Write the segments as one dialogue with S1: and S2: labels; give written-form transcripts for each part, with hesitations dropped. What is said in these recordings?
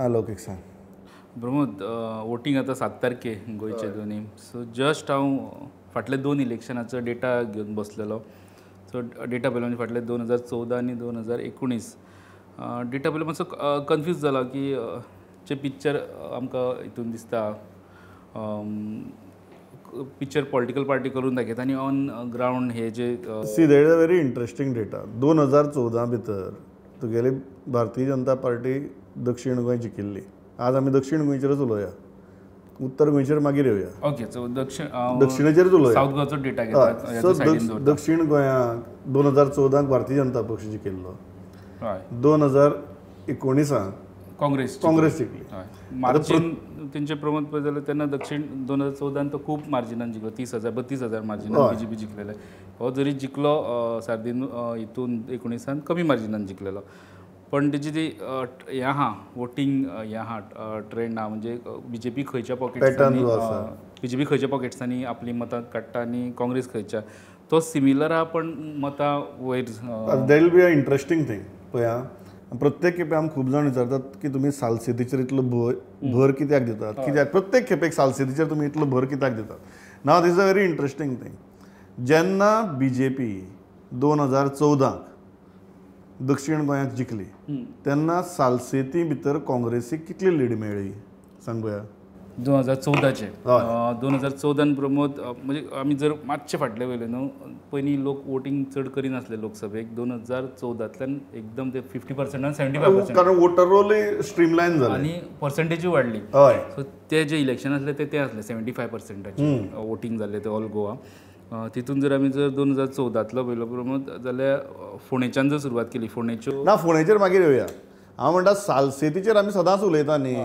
S1: लौकीक सांग.
S2: प्रमोद, वोटींग आता 7 तारखे गोयचे दोन्ही. सो जस्ट हांव फाटले 2 इलेक्शनाचो डेटा घेवन बसलेलो. सो डेटा पळयलो म्हणजे फाटले 2014 आनी 2019 डेटा पळयलो मातसो कन्फ्यूज जाला की जे पिक्चर आमकां हितून दिसता पिक्चर पॉलिटिकल पार्टी करून दाखयता आनी ऑन ग्रावंड हे जे
S1: सी देट is a very interesting data. 2014 भितर तुगेली भारतीय जनता पार्टी दक्षिण गोंय जिखिल्ली. आज आमी दक्षिण गोंयचेरच उलोवया, उत्तर गोंयचेर मागीर येवया.
S2: ओके. सो
S1: दक्षिणेचेरच उलोवया.
S2: साऊथ गोवाचो डेटा घेता.
S1: सो दक्षिण गोंयांत 2014 भारतीय जनता पक्ष जिखिल्लो. 2019 काँग्रेस जिखली.
S2: मार्जिन तेंचे प्रमोद पळय जाल्यार तेन्ना दक्षिण 2014 तो खूब मार्जिनान जिखलो. 30,000-32,000 मार्जिनान बीजेपी जिखलेले. हो जरी जिखलो सार्दीन हितून 19 कमी मार्जिनान जिखलेलो. पण तेजी ती हें आहा वोटींग हें आहा ट्रेंड आहा म्हणजे बीजेपी खंयच्या पॉकेट्सांनी आपली मतां काडटा आनी काँग्रेस खंयच्या तो सिमिलर आहा पण मतां वयर.
S1: देट will be a interesting thing. पळया प्रत्येक खेपे आमकां खूब जाण विचारतात की तुमी सालसेतीचेर इतलो भर कित्याक दितात, कित्याक प्रत्येक खेपेक सालसेतीचेर तुमी इतलो भर कित्याक दितात. Now this is a very interesting thing. जेन्ना बीजेपी 2014 दक्षिण गोंयांत जिखली तेन्ना सालसेती भितर काँग्रेसीक कितली लीड मेळ्ळी सांग पळया.
S2: 2014 2014 प्रमोद म्हणजे आमी जर मातशे फाटले वयले न्हू पयलीं लोक वोटींग चड करिनासले लोकसभेक. 2014तल्यान एकदम ते 50% 75%.
S1: कारण वोटर रोल स्ट्रीमलायन जाले
S2: आनी पर्संटेजूय वाडली.
S1: हय.
S2: सो ते जे इलेक्शन आसले ते आसले 75%चे वोटींग जाल्ले ते ऑल गोवा. तितून जर आमी जर 2014तलो पळयलो प्रमोद जाल्यार फोंडेच्यान जर सुरवात केली फोंडेच्यो
S1: ना फोंडेचेर मागीर येवया. हांव म्हणटा सालसेतीचेर आमी सदांच उलयता न्ही.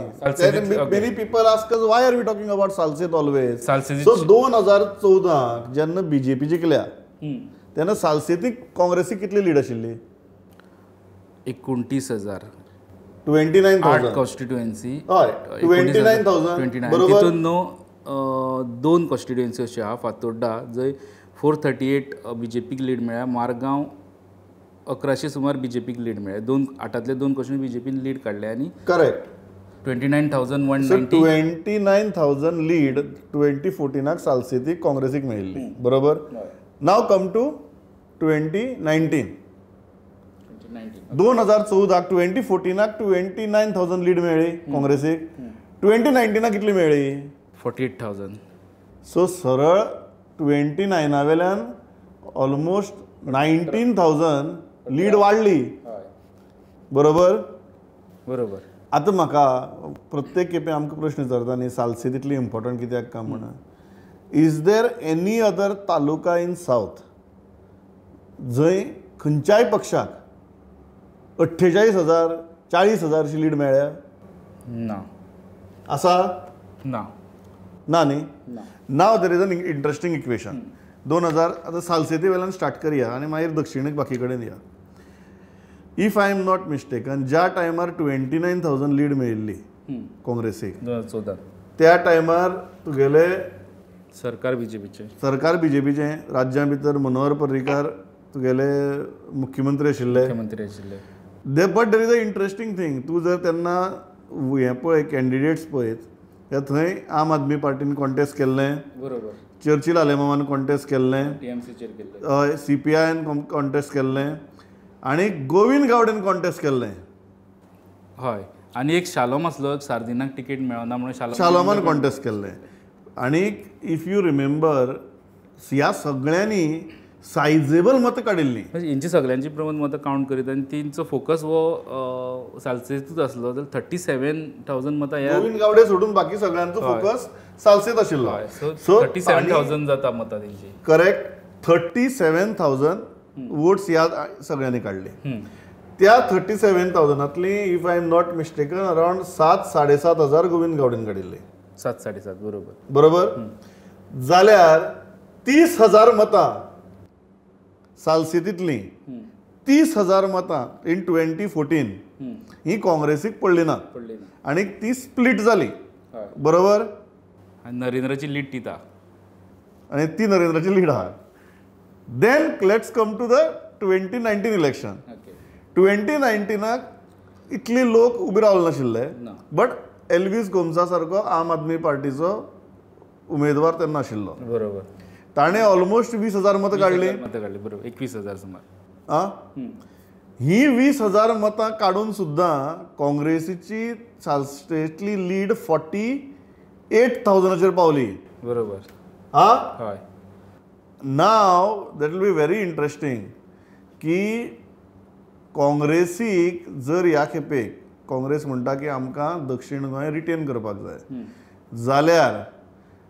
S1: Many people ask us why are we talking about Salcete always. So 2014 जेन्ना बीजेपी जिखल्या तेन्ना सालसेतीक काँग्रेसीक कितली लीड आशिल्ली.
S2: 29,000
S1: 29,000
S2: कॉन्स्टिट्युएन्सी.
S1: हय 29,000 बरोबर.
S2: तितून न्हू 2 कॉन्स्टिट्युएन्सी अशे आहा. फातोड्डा जंय 438 बीजेपीक लीड मेळ्ळ्या. मारगांव 1100 सुमार बीजेपीक लीड मेळ्ळ्या. 8तले 2 क्वेश्चन बीजेपीन लीड काडले आनी
S1: करेक्ट
S2: 29,190.
S1: 29,000 लीड 2014 सालसेतीक काँग्रेसीक मेळिल्ली बरोबर. नाव कम टू 2019. 2014 2014 29,000 लीड मेळ्ळी काँग्रेसीक. 2019 कितली मेळ्ळी
S2: 48,000.
S1: सो सरळ 29 वेल्यान ऑलमोस्ट 19,000 लीड वाडली बरोबर.
S2: बरोबर.
S1: आतां म्हाका प्रत्येक खेपे आमकां प्रश्न विचारता न्ही सालसेत इतली इम्पॉर्टंट कित्याक काय म्हणून. Is there any other taluka in south जंय खंयच्याय पक्षाक 48,000 40,000 लीड मेळ्ळ्या.
S2: ना
S1: आसा
S2: ना
S1: ना न्ही. Now there is an interesting equation. 2000 आतां सालसेती वेल्यान स्टार्ट करया आनी मागीर दक्षिणेक बाकी कडेन या. If I am not mistaken ज्या टायमार 29,000 लीड मेळिल्ली काँग्रेसीक
S2: 2014
S1: त्या टायमार तुगेले
S2: सरकार बीजेपीचे
S1: राज्या भितर मनोहर पर्रीकार तुगेले मुख्यमंत्री आशिल्ले. But there is a interesting thing. तूं जर तेन्ना हें पळय कॅन्डिडेट्स पळयत थंय आम आदमी पार्टीन कॉन्टेस्ट केल्लें.
S2: बरोबर.
S1: चर्चिल आलेमामान कॉन्टेस्ट केल्लें. CPIन कॉन्टेस्ट केल्लें आनी गोविंद गावडेन कॉन्टेस्ट केल्लें.
S2: हय. आनी एक शालोम आसलो सार्दिनाक टिकेट मेळना म्हणून
S1: शालोमान कॉन्टेस्ट केल्लें. आनी इफ यू रिमेंबर ह्या सगळ्यांनी सायजेबल मतां काडिल्लीं.
S2: हेंची सगळ्यांची प्रमाण मतां कावंट करीत आनी तेंचो फोकस हो सालसेतूच आसलो. जाल्यार 37,000 मतां ह्या
S1: गोविंद गावडे सोडून बाकी सगळ्यांचो फोकस सालसेत आशिल्लो.
S2: सो 37,000 जाता मतां तेंची.
S1: करेक्ट. 37,000 वोट्स ह्या सगळ्यांनी काडले. त्या 37,000तली if I am not mistaken around 7,000-7,500 Govind गावडेन काडिल्ले.
S2: 7-7.5 बरोबर.
S1: बरोबर. जाल्यार 30,000 मतां सालसेतींतलीं 30,000 मतां इन 2014 ही काँग्रेसीक पडली ना आनी ती स्प्लिट जाली बरोबर.
S2: आनी नरेंद्राची लीड दिता
S1: आनी ती नरेंद्राची लीड आहा. Then let's come to the 2019 election. 2019 इतली लोक उबे रावले नाशिल्ले
S2: ना.
S1: बट एल्विस गोमसा सारको आम आदमी पार्टीचो उमेदवार तेन्ना आशिल्लो.
S2: बरोबर.
S1: ताणें ऑलमोस्ट 20,000 मतां काडली.
S2: मतं काढली बरोबर 21,000 सुमार.
S1: आ ही 20,000 मतां काडून सुद्दां काँग्रेसीची स्टेटली लीड 48,000 पावली.
S2: बरोबर.
S1: आ
S2: हय.
S1: Now that will be very interesting की काँग्रेसीक जर ह्या खेपेक काँग्रेस म्हणटा की आमकां दक्षिण गोंय रिटेन करपाक जाय जाल्यार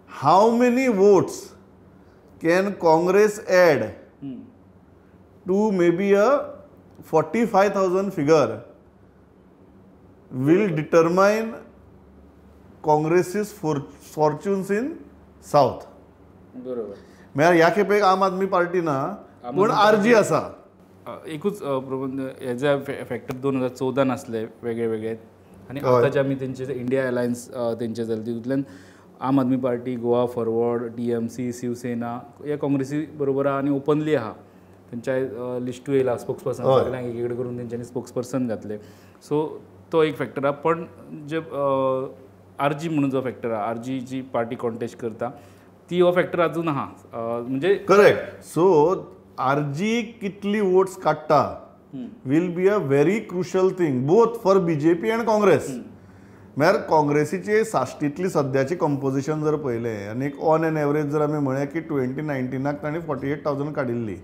S1: how many votes can Congress add to may be a 45,000 figure will determine काँग्रेसीस फॉर्च्युन्स इन साऊथ.
S2: बरोबर.
S1: म्हळ्यार ह्या खेपेक आम आदमी पार्टी ना पूण आरजी आसा.
S2: एकूच प्रबंध हेजे फॅक्टर 2014 आसले वेगळे वेगळे आनी आतांचे आमी तेंचे इंडिया अलायन्स तेंचे जाले तितूंतल्यान Aam Aadmi party, Goa forward, TMC, Shivsena हे काँग्रेसी बरोबर आहा आनी ओपनली आहा. तेंच्या लिस्टूय येयला स्पोक्स पर्सन सगळ्यांक एक एक करून तेंच्यांनी स्पोक्स पर्सन घातले. सो तो एक फॅक्टर आहा. पण जे RG म्हणून जो फॅक्टर आहा, RG जी पार्टी कॉन्टेस्ट करता ती हो फॅक्टर अजून आहा. म्हणजे
S1: करेक्ट. सो आरजी कितली वोट्स काडटा will be a very crucial thing both for BJP and Congress. म्हळ्यार काँग्रेसीची साश्टीतली सद्याची कंपोजिशन जर पळयलें आनी ऑन एन एवरेज जर आमी म्हळ्या की 2019 ताणें 48,000 काडिल्ली.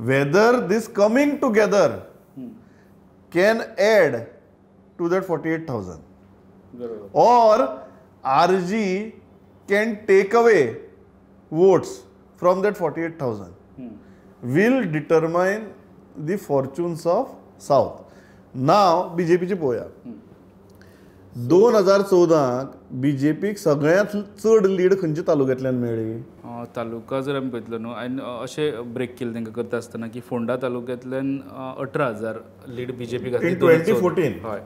S1: Whether these coming together can add to that 48,000 or RG can take away votes from that 48,000 will determine the fortunes of South. Now BJP ची पळोवया. 2014 BJPक सगळ्यांत चड लीड खंयच्या तालुक्यांतल्यान मेळ्ळी?
S2: तालुका जर आमी पळयतलो न्हू आनी अशें ब्रेक केलें तांकां करता आसतना की फोंडा तालुक्यांतल्यान 18,000 लीड BJP घातली.
S1: In 2014.
S2: हय.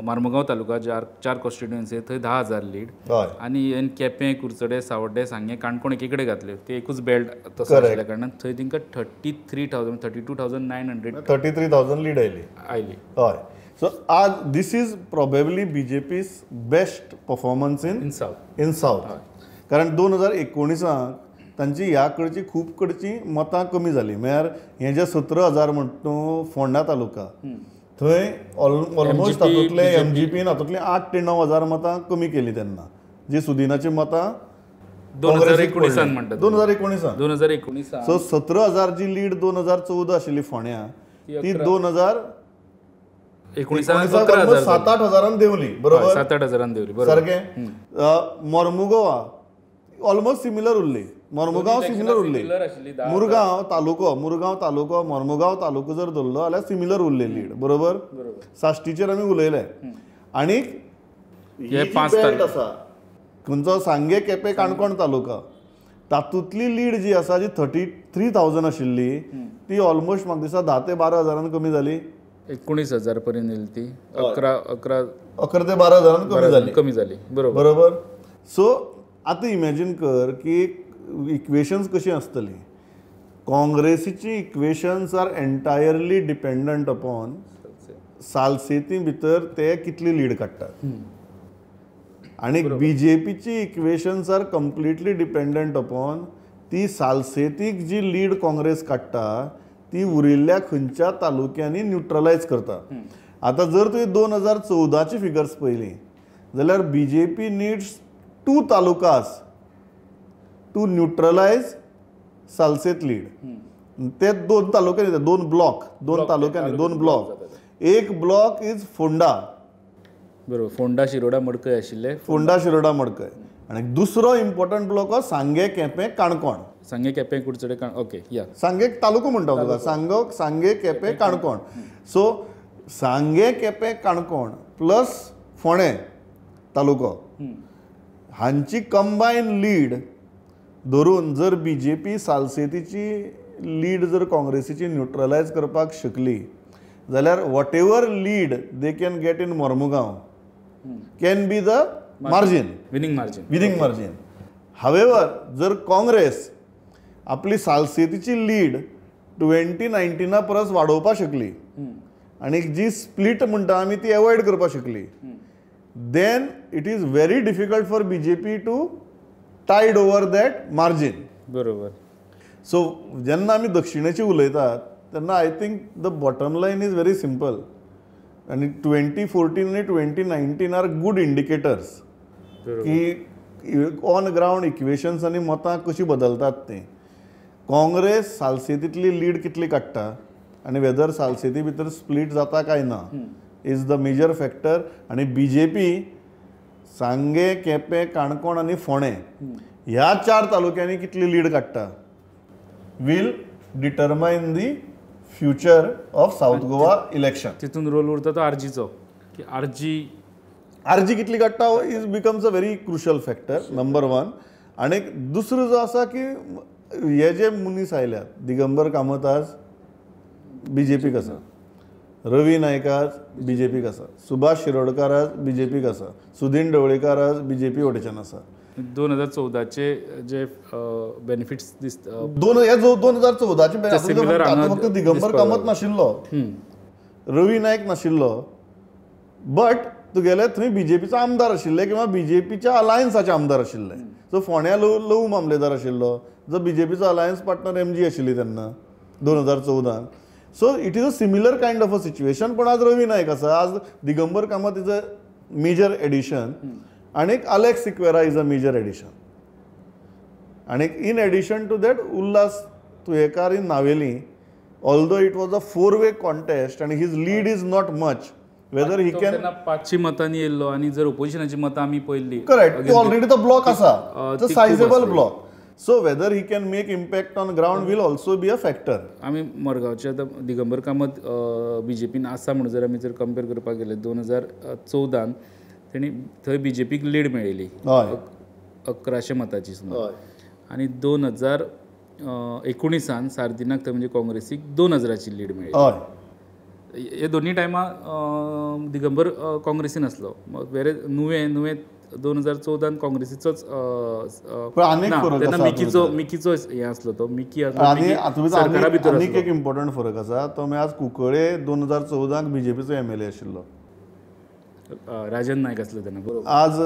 S2: मार्मुगांव तालुका 4 कॉन्स्टिट्युएन्सी थंय 10,000 लीड आनी केपें, कुर्चडे, सावड्डे, सांगे, काणकोण एक कडेन घातले. ते एकूच बेल्ट तसो आशिल्ल्या कारणान थंय तांकां 32,000
S1: लीड आयली. हय. सो आज this is probably BJP's best performance in south. कारण 2019 तांची ह्या कडची खूब कडची मतां कमी जाली. म्हळ्यार हे जे 17,000 म्हणटा न्हू फोंडा तालुका थंय ऑलमोस्ट तातूंतले MGPन हातूंतली 8 ते 9,000 मतां कमी केली तेन्ना जी सुदिनाची मतां
S2: 2019.
S1: सो 17,000 जी लीड 2014 आशिल्ली फोंड्या ती 2019 7-8,000 देंवली. बरोबर
S2: 7-8,000 देंवली
S1: सारकें. मोर्मुगांव ऑलमोस्ट सिमिलर उरली. मोर्मुगांव सिमिलर उरली. मुरगांव तालुको मोर्मुगांव तालुको जर धरलो जाल्यार सिमिलर उरले लीड. बरोबर. साश्टीचेर आमी उलयले. आनीक हे 5 आसा खंयचो सांगे, केपें, काणकोण तालुका तातूंतली लीड जी आसा जी 33,000 आशिल्ली ती ऑलमोस्ट म्हाका दिसता 10 ते 12,000 कमी जाली.
S2: 19,000 पर्यंत येयली ती. 11
S1: ते 12,000 कमी जाली. बरोबर. सो आतां इमॅजीन कर की इक्वेशन्स कशी आसतली. काँग्रेसीची equations are entirely dependent upon Salcete भितर ते कितली लीड काडटात. आनी BJPची equations are completely dependent upon ती सालसेतीक जी लीड काँग्रेस काडटा ती उरिल्ल्या खंयच्या तालुक्यांनी न्यूट्रलायज करता. आतां जर तुवें 2014ची फिगर्स पळयली जाल्यार BJP नीड्स 2 तालुकास टू न्यूट्रलायज सालसेत लीड. ते 2 तालुक्यांनी 2 तालुक्यांनी 2 ब्लॉक. एक ब्लॉक इज फोंडा.
S2: बरोबर. फोंडा, शिरोडा, मडकय आशिल्ले.
S1: आनी दुसरो इम्पॉर्टंट ब्लॉक हो सांगे, केपें, काणकोण.
S2: सांगे, केपें, कुडचडे, ओके या
S1: सांगे तालुको म्हणटा तुका. सांगे, केपें, काणकोण. सो सांगे, केपें, काणकोण प्लस फोंडे तालुको हांची कंबायन लीड धरून जर BJP सालसेतीची लीड जर काँग्रेसीची न्यूट्रलायज करपाक शकली जाल्यार what ever lead they can get in Mormugao can be the margin
S2: winning
S1: margin. However जर काँग्रेस आपली सालसेतीची लीड 2019 परस वाडोवपाक शकली आनी जी स्प्लीट म्हणटा आमी ती एवॉयड करपाक शकली, then it is very difficult for BJP to tide over that margin.
S2: बरोबर.
S1: सो जेन्ना आमी दक्षिणेची उलयतात तेन्ना I think the bottom line is very simple. आनी 2014 आनी 2019 आर गूड इंडिकेटर्स की ऑन ग्रावंड इक्वेशन्स आनी मतां कशीं बदलतात तें. काँग्रेस सालसेतींतली लीड कितली काडटा आनी वेदर सालसेती भितर स्प्लीट जाता काय ना इज द मेजर फॅक्टर. आनी BJP सांगे, केपें, काणकोण आनी फोंडें ह्या 4 तालुक्यांनी कितली लीड काडटा will determine the future of south Goa election.
S2: तितून रोल उरता तो आरजीचो की
S1: आरजी कितली काडटा is becomes a very crucial factor number 1. आनी दुसरो जो आसा की हे जे मनीस आयल्यात, दिगंबर कामत आज BJPक आसा, रवी नायक आज BJPक आसा, सुभाष शिरोडकार आज BJPक आसा, सुदीन ढवळीकर आज BJP वटेच्यान आसा.
S2: 2014चे जे बेनिफिट्स दिसता
S1: 2014चे फक्त दिगंबर कामत नाशिल्लो, रवी नायक नाशिल्लो, बट तुगेले थंय BJPचो आमदार आशिल्ले किंवा BJPच्या अलायन्साचे आमदार आशिल्ले. सो फोंड्या लवू मामलेदार आशिल्लो जो BJPचो अलायन्स पार्टनर MG आशिल्ली तेन्ना 2014. So it is a similar kind of a situation. पण आज रवी नायक आसा, आज Digambar Kamat is a major addition, आणि Alex Sequeira is a major addition. आणि in addition to that Ulhas Tuyekar in Navelim, although it was a 4-way contest आणि his lead is not much, whether he can
S2: 500 मतांनी येयल्लो. आणि जर ओपोजिशनाची मतां आमी पळयल्ली,
S1: करेक्ट, ऑलरेडी तो ब्लॉक आसा, तो sizeable block. So whether he can make impact on ground will also be a factor.
S2: आमी मडगांवचे आतां दिगंबर कामत BJPन आसा म्हणून जर आमी जर कंपेर करपाक गेले 2014 तेणी थंय BJPक लीड मेळयली 1100 मतांची सुमार. आनी 2019 सार्दिनाक थंय म्हणजे काँग्रेसीक 2000ची लीड मेळयली. हे दोनी टायमा दिगंबर काँग्रेसीन आसलो, वेरे नुवें 2014 काँग्रेसीचोच तेन्ना मिकीचो हे आसलो, तो मिकी सरकारा भितर
S1: आनीक एक इम्पॉर्टंट फरक आसा, तो आज कुंकळे 2014 BJPचो MLA आशिल्लो,
S2: राजन नायक आसलो तेन्ना. बरोबर.
S1: आज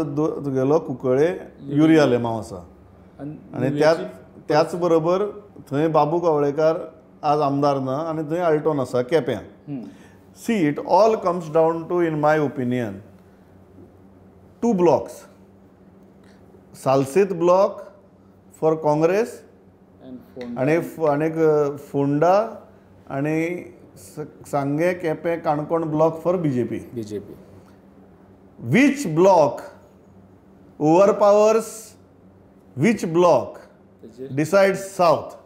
S1: तुगेलो कुंकळे युरिया लेमांव आसा. आनी त्याच बरोबर थंय बाबू कवळेकार आज आमदार ना आनी थंय आल्टोन आसा केप्यां. See it all comes down to, in my opinion, 2 blocks. Salcete block for Congress आणि फोंडा आणि Sanguem, Quepem, Canacona block for BJP. Which block overpowers which block decides South?